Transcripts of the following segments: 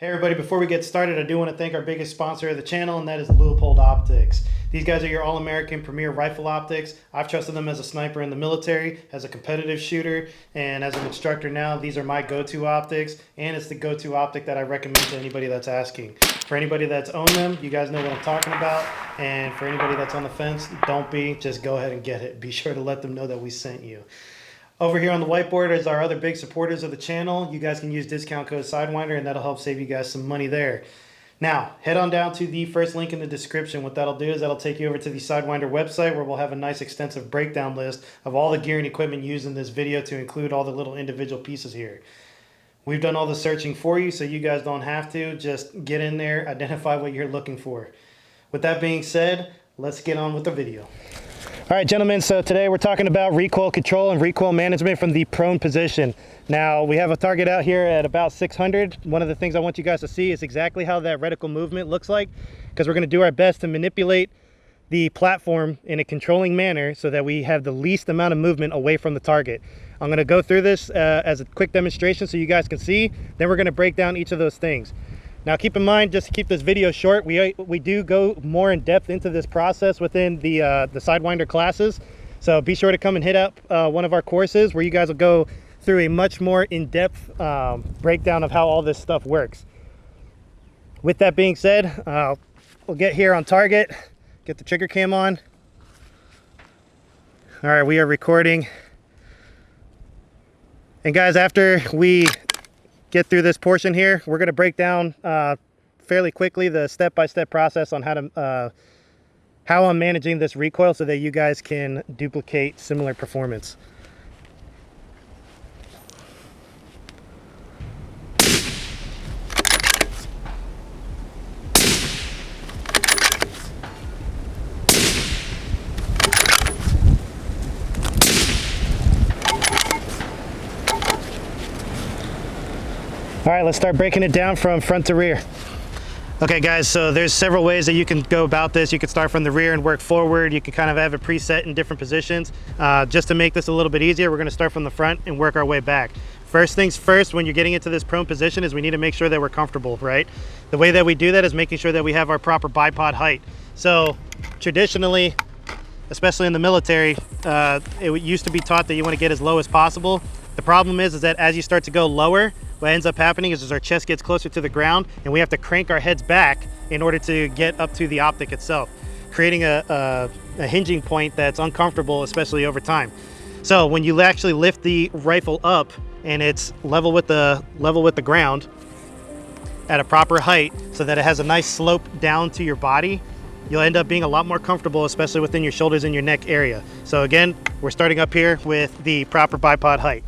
Hey everybody, before we get started, I do want to thank our biggest sponsor of the channel, and that is Leupold Optics. These guys are your all-American premier rifle optics. I've trusted them as a sniper in the military, as a competitive shooter, and as an instructor now. These are my go-to optics, and it's the go-to optic that I recommend to anybody that's asking. For anybody that's owned them, you guys know what I'm talking about, and for anybody that's on the fence, don't be, just go ahead and get it. Be sure to let them know that we sent you. Over here on the whiteboard is our other big supporters of the channel. You guys can use discount code Sidewinder, and that'll help save you guys some money there. Now, head on down to the first link in the description. What that'll do is that'll take you over to the Sidewinder website, where we'll have a nice extensive breakdown list of all the gear and equipment used in this video to include all the little individual pieces here. We've done all the searching for you, so you guys don't have to. Just get in there, identify what you're looking for. With that being said, let's get on with the video. All right, gentlemen, so today we're talking about recoil control and recoil management from the prone position. Now, we have a target out here at about 600. One of the things I want you guys to see is exactly how that reticle movement looks like, because we're going to do our best to manipulate the platform in a controlling manner so that we have the least amount of movement away from the target. I'm going to go through this as a quick demonstration so you guys can see. Then we're going to break down each of those things. Now, keep in mind, just to keep this video short, we do go more in depth into this process within the Sidewinder classes. So be sure to come and hit up one of our courses where you guys will go through a much more in-depth breakdown of how all this stuff works. With that being said, we'll get here on target, get the trigger cam on. All right, we are recording. And guys, after we get through this portion here, we're going to break down fairly quickly the step-by-step process on how I'm managing this recoil so that you guys can duplicate similar performance. All right, let's start breaking it down from front to rear. Okay guys, so there's several ways that you can go about this. You can start from the rear and work forward. You can kind of have it preset in different positions. Just to make this a little bit easier, we're gonna start from the front and work our way back. First things first, when you're getting into this prone position, is we need to make sure that we're comfortable, right? The way that we do that is making sure that we have our proper bipod height. So traditionally, especially in the military, it used to be taught that you wanna get as low as possible. The problem is that as you start to go lower, what ends up happening is our chest gets closer to the ground and we have to crank our heads back in order to get up to the optic itself, creating a hinging point that's uncomfortable, especially over time. So when you actually lift the rifle up and it's level with the ground at a proper height so that it has a nice slope down to your body, you'll end up being a lot more comfortable, especially within your shoulders and your neck area. So again, we're starting up here with the proper bipod height.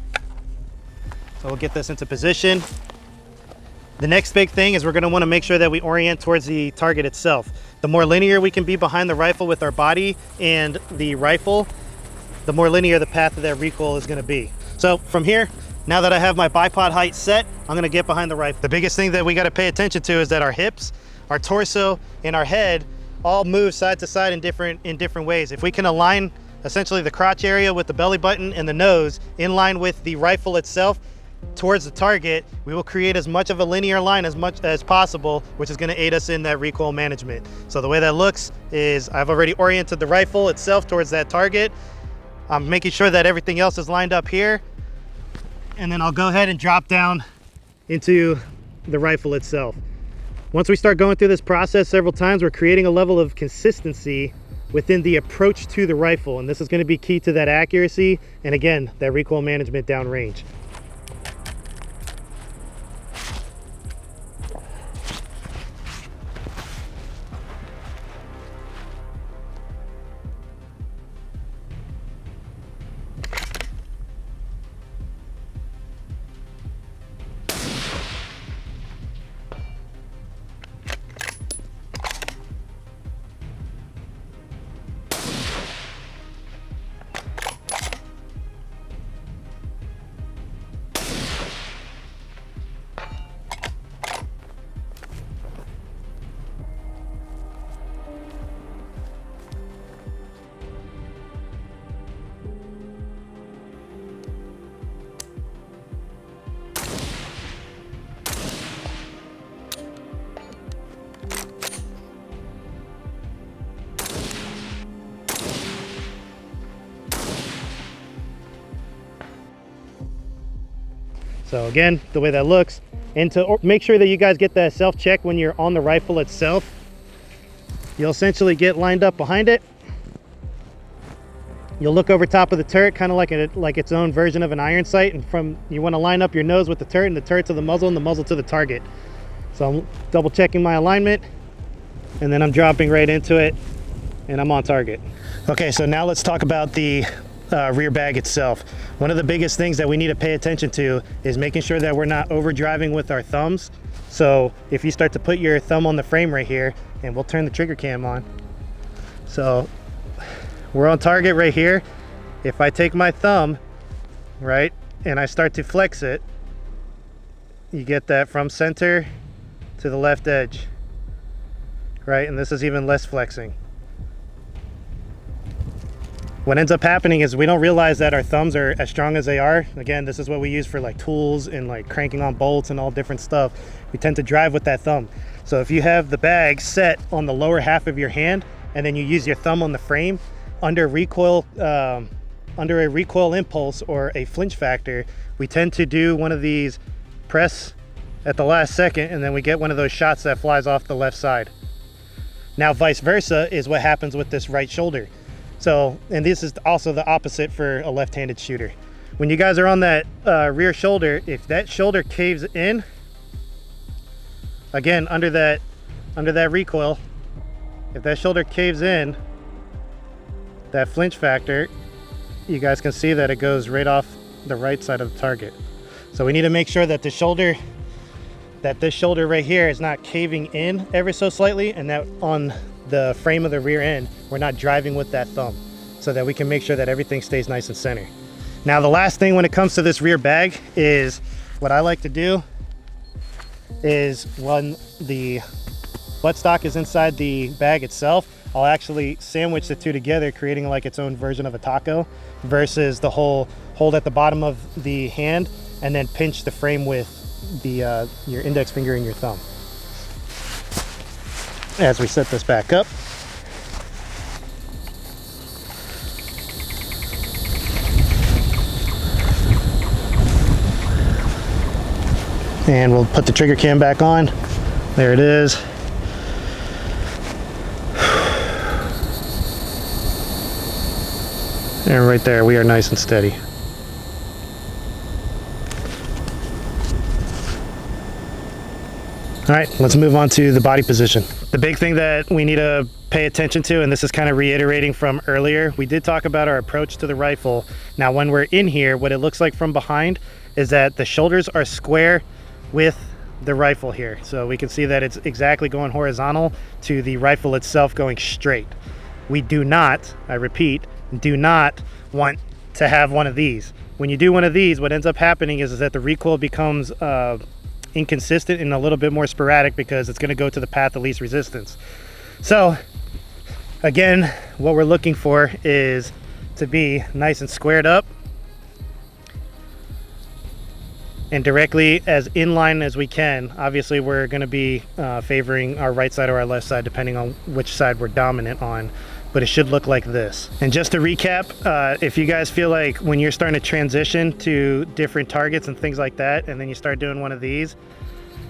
So we'll get this into position. The next big thing is we're going to want to make sure that we orient towards the target itself. The more linear we can be behind the rifle with our body and the rifle, the more linear the path of that recoil is going to be. So from here, now that I have my bipod height set, I'm going to get behind the rifle. The biggest thing that we got to pay attention to is that our hips, our torso, and our head all move side to side in different ways. If we can align essentially the crotch area with the belly button and the nose in line with the rifle itself towards the target, we will create as much of a linear line as much as possible, which is going to aid us in that recoil management. So the way that looks is I've already oriented the rifle itself towards that target. I'm making sure that everything else is lined up here, and then I'll go ahead and drop down into the rifle itself. Once we start going through this process several times, we're creating a level of consistency within the approach to the rifle, and this is going to be key to that accuracy and again that recoil management downrange. So again, the way that looks, and to make sure that you guys get that self check when you're on the rifle itself, you'll essentially get lined up behind it. You'll look over top of the turret, kind of like its own version of an iron sight, and you want to line up your nose with the turret, and the turret to the muzzle, and the muzzle to the target. So I'm double checking my alignment, and then I'm dropping right into it, and I'm on target. Okay, so now let's talk about the rear bag itself. One of the biggest things that we need to pay attention to is making sure that we're not overdriving with our thumbs. So if you start to put your thumb on the frame right here, and we'll turn the trigger cam on. So we're on target right here. If I take my thumb, right, and I start to flex it, you get that from center to the left edge, right? And this is even less flexing. What ends up happening is we don't realize that our thumbs are as strong as they are. Again, this is what we use for like tools and like cranking on bolts and all different stuff. We tend to drive with that thumb. So if you have the bag set on the lower half of your hand and then you use your thumb on the frame, under a recoil impulse or a flinch factor, we tend to do one of these press at the last second, and then we get one of those shots that flies off the left side. Now vice versa is what happens with this right shoulder. So, and this is also the opposite for a left-handed shooter. When you guys are on that rear shoulder, if that shoulder caves in, again, under that recoil, if that shoulder caves in, that flinch factor, you guys can see that it goes right off the right side of the target. So we need to make sure that this shoulder right here is not caving in ever so slightly, and that on the frame of the rear end, we're not driving with that thumb, so that we can make sure that everything stays nice and center. Now, the last thing when it comes to this rear bag is what I like to do is when the buttstock is inside the bag itself, I'll actually sandwich the two together, creating like its own version of a taco, versus the whole hold at the bottom of the hand and then pinch the frame with the your index finger and your thumb. As we set this back up, and we'll put the trigger cam back on. There it is. And right there, we are nice and steady. All right, let's move on to the body position. The big thing that we need to pay attention to, and this is kind of reiterating from earlier, we did talk about our approach to the rifle. Now, when we're in here, what it looks like from behind is that the shoulders are square with the rifle here. So we can see that it's exactly going horizontal to the rifle itself going straight. We do not, I repeat, do not want to have one of these. When you do one of these, what ends up happening is that the recoil becomes inconsistent and a little bit more sporadic, because it's going to go to the path of least resistance. So again, what we're looking for is to be nice and squared up and directly as in line as we can. Obviously, we're going to be favoring our right side or our left side depending on which side we're dominant on, but it should look like this. And just to recap, if you guys feel like when you're starting to transition to different targets and things like that, and then you start doing one of these,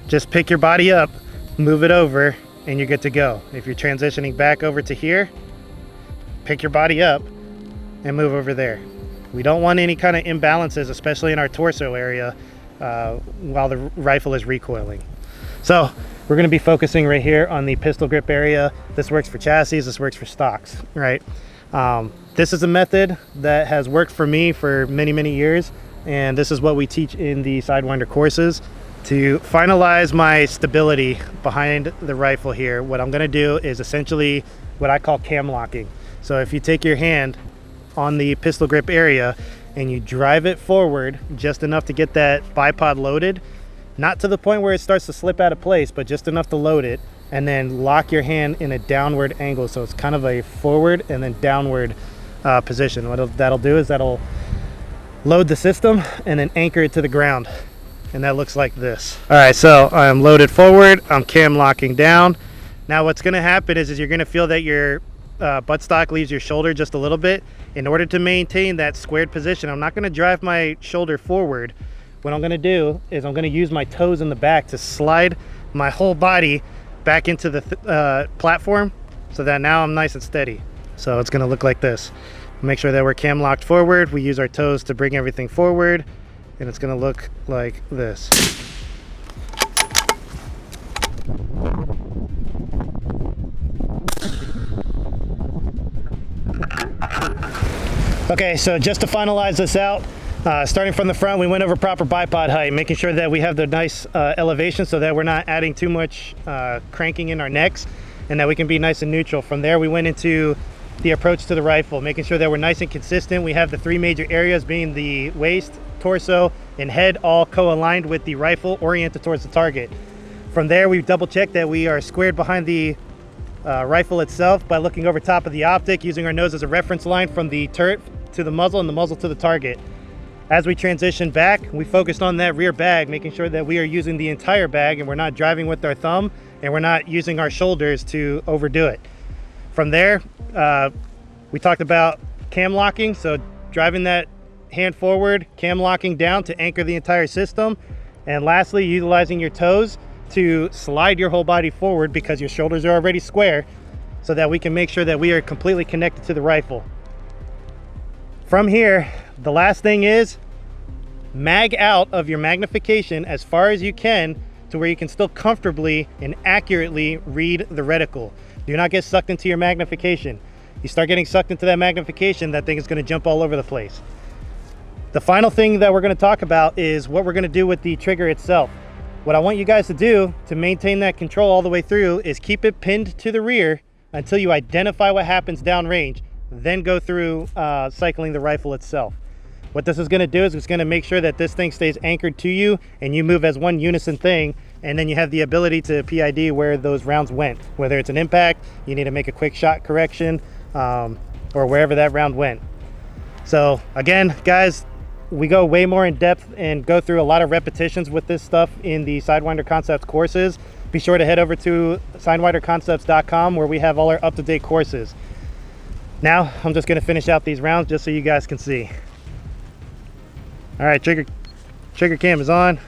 just pick your body up, move it over, and you're good to go. If you're transitioning back over to here, pick your body up and move over there. We don't want any kind of imbalances, especially in our torso area, while the rifle is recoiling. So we're going to be focusing right here on the pistol grip area. This works for chassis, this works for stocks, right? This is a method that has worked for me for many years, and this is what we teach in the Sidewinder courses. To finalize my stability behind the rifle here, what I'm going to do is essentially what I call cam locking. So if you take your hand on the pistol grip area and you drive it forward just enough to get that bipod loaded, not to the point where it starts to slip out of place, but just enough to load it, and then lock your hand in a downward angle. So it's kind of a forward and then downward position. What that'll do is that'll load the system and then anchor it to the ground. And that looks like this. All right, so I'm loaded forward, I'm cam locking down. Now what's gonna happen is you're gonna feel that your buttstock leaves your shoulder just a little bit. In order to maintain that squared position, I'm not gonna drive my shoulder forward, what I'm gonna do is I'm gonna use my toes in the back to slide my whole body back into the platform, so that now I'm nice and steady. So it's gonna look like this. Make sure that we're cam locked forward. We use our toes to bring everything forward, and it's gonna look like this. Okay, so just to finalize this out, starting from the front, we went over proper bipod height, making sure that we have the nice elevation so that we're not adding too much cranking in our necks, and that we can be nice and neutral. From there, we went into the approach to the rifle, making sure that we're nice and consistent. We have the three major areas being the waist, torso, and head, all co-aligned with the rifle oriented towards the target. From there, we double checked that we are squared behind the rifle itself by looking over top of the optic, using our nose as a reference line from the turret to the muzzle and the muzzle to the target. As we transition back, we focused on that rear bag, making sure that we are using the entire bag and we're not driving with our thumb and we're not using our shoulders to overdo it. From there, we talked about cam locking, so driving that hand forward, cam locking down to anchor the entire system. And lastly, utilizing your toes to slide your whole body forward because your shoulders are already square, so that we can make sure that we are completely connected to the rifle. From here, the last thing is mag out of your magnification as far as you can to where you can still comfortably and accurately read the reticle. Do not get sucked into your magnification. You start getting sucked into that magnification, that thing is going to jump all over the place. The final thing that we're going to talk about is what we're going to do with the trigger itself. What I want you guys to do to maintain that control all the way through is keep it pinned to the rear until you identify what happens downrange, then go through cycling the rifle itself. What this is going to do is it's going to make sure that this thing stays anchored to you and you move as one unison thing, and then you have the ability to PID where those rounds went. Whether it's an impact, you need to make a quick shot correction, or wherever that round went. So again, guys, we go way more in depth and go through a lot of repetitions with this stuff in the Sidewinder Concepts courses. Be sure to head over to sidewinderconcepts.com where we have all our up-to-date courses. Now, I'm just going to finish out these rounds just so you guys can see. All right, trigger cam is on.